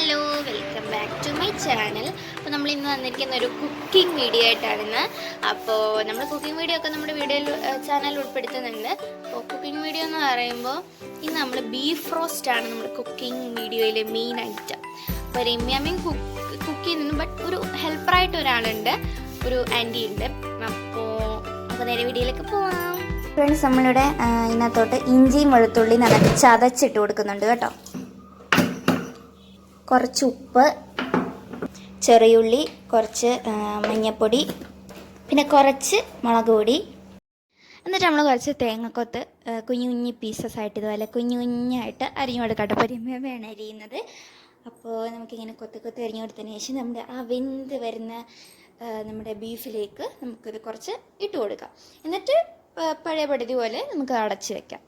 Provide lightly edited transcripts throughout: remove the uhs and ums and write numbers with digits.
Hello, welcome back to my channel. അപ്പോൾ നമ്മൾ ഇന്ന് വന്നിരിക്കുന്ന ഒരു കുക്കിംഗ് വീഡിയോ ആയിട്ടാണ്. അപ്പോൾ നമ്മൾ കുക്കിംഗ് വീഡിയോ ഒക്കെ നമ്മുടെ ചാനലിൽ ഉൾപ്പെടുത്തുന്നുണ്ട്. അപ്പോൾ കുക്കിംഗ് വീഡിയോ എന്ന് പറയുമ്പോൾ ഇന്ന് നമ്മൾ ബീഫ് റോസ്റ്റ് ആണ് നമ്മുടെ കുക്കിംഗ് വീഡിയോയിലെ മെയിൻ ഐറ്റം. അപ്പോൾ രമ്യാമ്മയും കുക്ക് ചെയ്യുന്നു, ബട്ട് ഒരു ഹെൽപ്പറായിട്ട് ഒരാളുണ്ട്, ഒരു ആൻറ്റി ഉണ്ട്. അപ്പോൾ നേരെ വീഡിയോയിലേക്ക് പോവാം. ഫ്രണ്ട്സ്, നമ്മളിവിടെ ഇതിനകത്തോട്ട് ഇഞ്ചിയും വെളുത്തുള്ളി നന്നായിട്ട് ചതച്ചിട്ട് കൊടുക്കുന്നുണ്ട് കേട്ടോ. കുറച്ച് ഉപ്പ്, ചെറിയുള്ളി, കുറച്ച് മഞ്ഞൾപ്പൊടി, പിന്നെ കുറച്ച് മുളക് പൊടി. എന്നിട്ട് നമ്മൾ കുറച്ച് തേങ്ങക്കൊത്ത് കുഞ്ഞു കുഞ്ഞു പീസസ് ആയിട്ട് ഇതുപോലെ കുഞ്ഞു കുഞ്ഞായിട്ട് അരിഞ്ഞു കൊടുക്കട്ടെ. പരിമയാണ് അരിയുന്നത്. അപ്പോൾ നമുക്കിങ്ങനെ കൊത്തി കൊത്തി അരിഞ്ഞു കൊടുത്തതിന് ശേഷം നമ്മുടെ ആ വെന്ത് വരുന്ന നമ്മുടെ ബീഫിലേക്ക് നമുക്കിത് കുറച്ച് ഇട്ട് കൊടുക്കാം. എന്നിട്ട് പഴയ പടുതി പോലെ നമുക്ക് അടച്ച് വെക്കാം.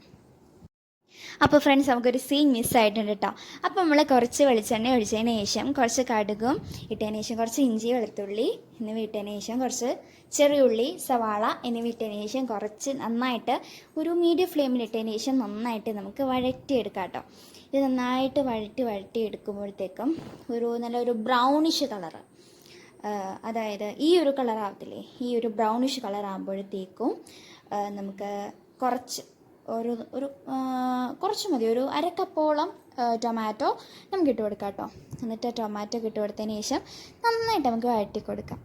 അപ്പോൾ ഫ്രണ്ട്സ്, നമുക്കൊരു സീൻ മിസ്സായിട്ടുണ്ട് കേട്ടോ. അപ്പോൾ നമ്മൾ കുറച്ച് വെളിച്ചെണ്ണ ഒഴിച്ചതിന് ശേഷം കുറച്ച് കടുകും ഇട്ടതിന് ശേഷം കുറച്ച് ഇഞ്ചി വെളുത്തുള്ളി എന്നിവ ഇട്ടതിന് ശേഷം കുറച്ച് ചെറിയുള്ളി, സവാള എന്നിവ ഇട്ടതിന് ശേഷം കുറച്ച് നന്നായിട്ട് ഒരു മീഡിയം ഫ്ലെയിമിൽ ഇട്ടതിന് ശേഷം നന്നായിട്ട് നമുക്ക് വഴറ്റിയെടുക്കാം കേട്ടോ. ഇത് നന്നായിട്ട് വഴറ്റി എടുക്കുമ്പോഴത്തേക്കും നല്ലൊരു ബ്രൗണിഷ് കളറ്, അതായത് ഈ ഒരു കളർ ആവത്തില്ലേ, ഈ ഒരു ബ്രൗണിഷ് കളർ ആകുമ്പോഴത്തേക്കും നമുക്ക് കുറച്ച് മതി, ഒരു അരക്കപ്പോളം ടൊമാറ്റോ നമുക്ക് ഇട്ട് കൊടുക്കാം കേട്ടോ. എന്നിട്ട് ടൊമാറ്റോ ഇട്ട് കൊടുത്തതിന് ശേഷം നന്നായിട്ട് നമുക്ക് വഴറ്റി കൊടുക്കാം.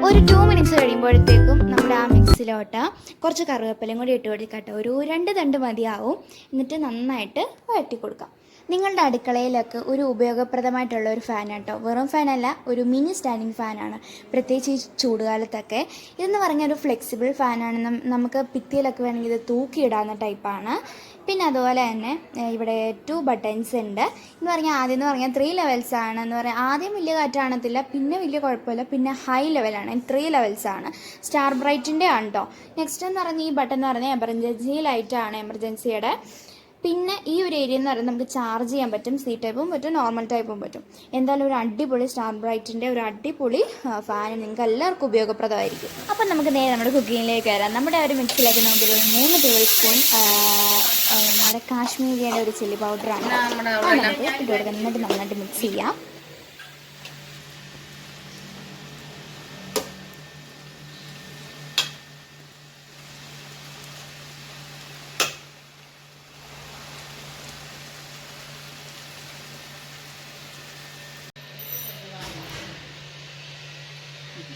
ഒരു 2 മിനിറ്റ്സ് കഴിയുമ്പോഴത്തേക്കും നമ്മുടെ ആ മിക്സിലോട്ട് കുറച്ച് കറിവേപ്പിലയും കൂടി ഇട്ട് കൊടുക്കാം കേട്ടോ. ഒരു 2 തണ്ട് മതിയാവും. എന്നിട്ട് നന്നായിട്ട് വഴറ്റി കൊടുക്കാം. നിങ്ങളുടെ അടുക്കളയിലൊക്കെ ഒരു ഉപയോഗപ്രദമായിട്ടുള്ള ഒരു ഫാൻ കേട്ടോ. വെറും ഫാനല്ല, ഒരു മിനി സ്റ്റാൻഡിങ് ഫാനാണ്. പ്രത്യേകിച്ച് ഈ ചൂടുകാലത്തൊക്കെ ഇതെന്ന് പറഞ്ഞാൽ ഒരു ഫ്ലെക്സിബിൾ ഫാനാണ്. നമുക്ക് ഭിത്തിയിലൊക്കെ വേണമെങ്കിൽ ഇത് തൂക്കിയിടാവുന്ന ടൈപ്പാണ്. പിന്നെ അതുപോലെ തന്നെ ഇവിടെ 2 ബട്ടൺസ് ഉണ്ട്. എന്ന് പറഞ്ഞാൽ ആദ്യം 3 ലെവൽസാണ്. എന്ന് പറഞ്ഞാൽ ആദ്യം വലിയ കാറ്റ് കാണത്തില്ല, പിന്നെ വലിയ കുഴപ്പമില്ല, പിന്നെ ഹൈ ലെവലാണ്. 3 ലെവൽസാണ്. സ്റ്റാർ ബ്രൈറ്റിൻ്റെ ആണ് കേട്ടോ. നെക്സ്റ്റ് എന്ന് പറഞ്ഞാൽ ഈ ബട്ടൺ എന്ന് പറഞ്ഞാൽ എമർജൻസി ലൈറ്റാണ്, എമർജൻസിയുടെ. പിന്നെ ഈ ഒരു ഏരിയ എന്ന് പറയുന്നത് നമുക്ക് ചാർജ് ചെയ്യാൻ പറ്റും. സി ടൈപ്പും പറ്റും, നോർമൽ ടൈപ്പും പറ്റും. എന്തായാലും ഒരു അടിപൊളി സ്റ്റാർ ബ്രൈറ്റിൻ്റെ ഒരു അടിപൊളി ഫാൻ നിങ്ങൾക്ക് എല്ലാവർക്കും ഉപയോഗപ്രദമായിരിക്കും. അപ്പം നമുക്ക് നേരെ നമ്മുടെ കുക്കിങ്ങിലേക്ക് വരാം. നമ്മുടെ ഒരു മിക്സിലേക്ക് നമുക്ക് 3 ടേബിൾ സ്പൂൺ നമ്മുടെ കാശ്മീരിയുടെ ഒരു ചില്ലി പൗഡറാണ് നമുക്ക് ഇട്ട് കൊടുക്കാം. എന്നിട്ട് നന്നായിട്ട് മിക്സ് ചെയ്യാം.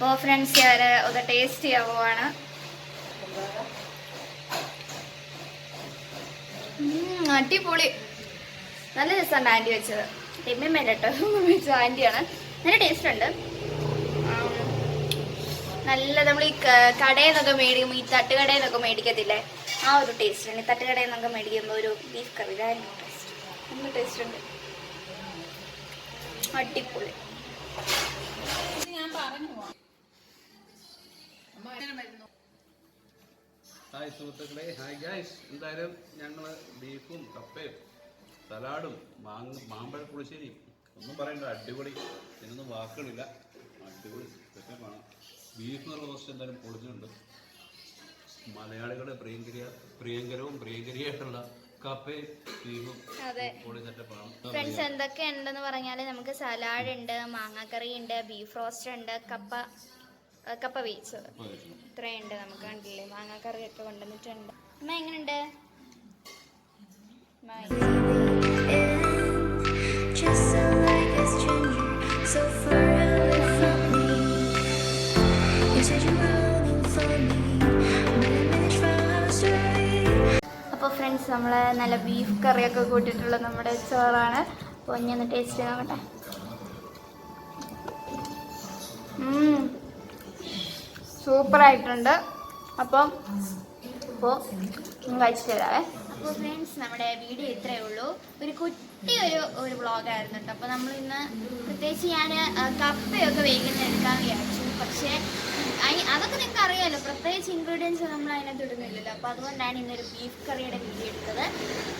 അപ്പോൾ ഫ്രണ്ട്സ്, ഞാൻ ഒന്ന് ടേസ്റ്റ് ചെയ്യാൻ പോവാണ്. അടിപൊളി, നല്ല രസമുണ്ട് ആൻറ്റി വെച്ചത്. എമ്മേല കേട്ടോ വെച്ചത് ആൻറ്റിയാണ്. നല്ല ടേസ്റ്റ് ഉണ്ട്. നല്ല നമ്മൾ ഈ കടയിൽ നിന്നൊക്കെ മേടിക്കുമ്പോൾ, ഈ തട്ടുകടയിൽ നിന്നൊക്കെ മേടിക്കത്തില്ലേ, ആ ഒരു ടേസ്റ്റ് ഉണ്ട്. തട്ടുകടയിൽ നിന്നൊക്കെ മേടിക്കുമ്പോൾ ഒരു ബീഫ് കറി, ഇതായിരുന്നു ടേസ്റ്റ്. നല്ല ടേസ്റ്റ് ഉണ്ട്, അടിപൊളി. ഹായ് സുഹൃത്തുക്കളെ, ഹായ് ഗൈസ്. എന്തായാലും ഞങ്ങൾ ബീഫും കപ്പയും സലാഡും മാമ്പഴ പുളിശ്ശേരിയും ഒന്നും പറയണ്ട, അടിപൊളി. ഇതിനൊന്നും വാക്കുകളില്ല, അടിപൊളി സ്പെഷ്യലാണ്. ബീഫ് റോസ്റ്റ് എന്തായാലും പൊളിഞ്ഞുണ്ട്. മലയാളികളുടെ പ്രിയങ്കരവും പ്രിയങ്കരിയായിട്ടുള്ള കപ്പയും ബീഫും പൊളി സെറ്റപ്പാണ്. ഫ്രണ്ട്സ്, എന്തൊക്കെ ഉണ്ടെന്ന് പറഞ്ഞാൽ നമുക്ക് സലാഡ് ഉണ്ട്, മാങ്ങാക്കറി ഉണ്ട്, ബീഫ് റോസ്റ്റ് ഉണ്ട്, കപ്പ വേവിച്ചത്, ഇത്രയുണ്ട്. നമുക്ക് കണ്ടില്ലേ, മാങ്ങാക്കറിയൊക്കെ കൊണ്ടുവന്നിട്ടുണ്ട്. അമ്മ എങ്ങനെയുണ്ട്? അപ്പോൾ ഫ്രണ്ട്സ്, നമ്മൾ നല്ല ബീഫ് കറിയൊക്കെ കൂട്ടിയിട്ടുള്ള നമ്മുടെ ചോറാണ്. അപ്പോൾ ഇനി ഒന്ന് ടേസ്റ്റ് ചെയ്ത് നോക്കട്ടെ. സൂപ്പറായിട്ടുണ്ട്. അപ്പോൾ കഴിച്ചിട്ട് തരാവേ. അപ്പോൾ ഫ്രണ്ട്സ്, നമ്മുടെ വീഡിയോ ഇത്രയേ ഉള്ളൂ. ഒരു കുട്ടി ഒരു വ്ളോഗായിരുന്നു കേട്ടോ. അപ്പോൾ നമ്മളിന്ന് പ്രത്യേകിച്ച് ഞാൻ കപ്പയൊക്കെ എടുക്കാൻ വിചാരിച്ചു. പക്ഷേ അതൊക്കെ നിങ്ങൾക്ക് അറിയാമല്ലോ, പ്രത്യേകിച്ച് ഇൻഗ്രീഡിയൻസ് നമ്മൾ അതിനകത്ത് ഇടുന്നില്ലല്ലോ. അപ്പോൾ അതുകൊണ്ടാണ് ഇന്നൊരു ബീഫ് കറിയുടെ വീഡിയോ എടുത്തത്.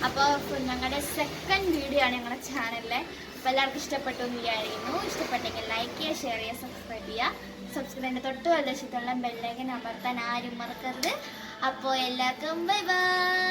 അപ്പോൾ ഞങ്ങളുടെ സെക്കൻഡ് വീഡിയോ ആണ് ഞങ്ങളുടെ ചാനലിലെ. അപ്പോൾ എല്ലാവർക്കും ഇഷ്ടപ്പെട്ടു എന്ന് വിചാരിക്കുന്നു. ഇഷ്ടപ്പെട്ടെങ്കിൽ ലൈക്ക് ചെയ്യുക, ഷെയർ ചെയ്യുക, സബ്സ്ക്രൈബ് ചെയ്യുക. സബ്സ്ക്രൈബിൻ്റെ തൊട്ട് വലതുവശത്തുള്ള ബെല്ലൈക്കൻ അമർത്താൻ ആരും മറക്കരുത്. അപ്പോൾ എല്ലാവർക്കും ബൈ ബൈ.